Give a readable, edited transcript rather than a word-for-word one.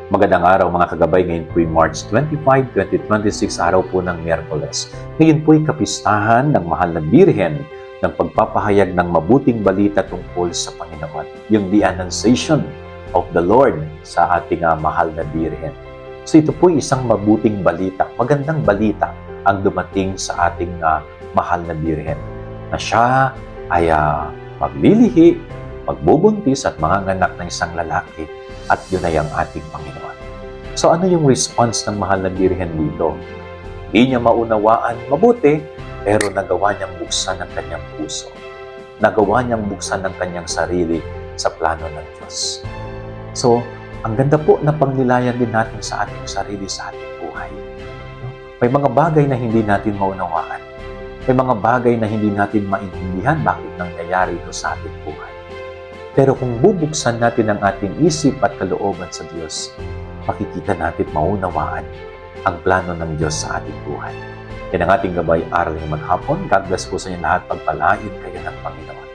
Magandang araw mga kagabay, ngayon po'y March 25, 2026, araw po ng Miyerkules. Ngayon po'y kapistahan ng Mahal na Birhen ng pagpapahayag ng mabuting balita tungkol sa Panginoon. Yung The Annunciation of the Lord sa ating Mahal na Birhen. So ito po'y isang mabuting balita, magandang balita ang dumating sa ating Mahal na Birhen. Na siya ay maglilihi, magbubuntis at manganganak ng isang lalaki. At yun ay ang ating Panginoon. So ano yung response ng Mahal na Birhen dito? Hindi niya maunawaan mabuti, pero nagawa niyang buksan ang kanyang puso. Nagawa niyang buksan ang kanyang sarili sa plano ng Diyos. So, ang ganda po na pagnilayan din natin sa ating sarili, sa ating buhay. May mga bagay na hindi natin maunawaan. May mga bagay na hindi natin maintindihan bakit nangyayari ito sa ating buhay. Pero kung bubuksan natin ang ating isip at kalooban sa Diyos, makikita natin maunawaan ang plano ng Diyos sa ating buhay. Yan ang ating gabay araling maghapon. God bless po sa inyo lahat. Pagpalain kayo ng Panginoon.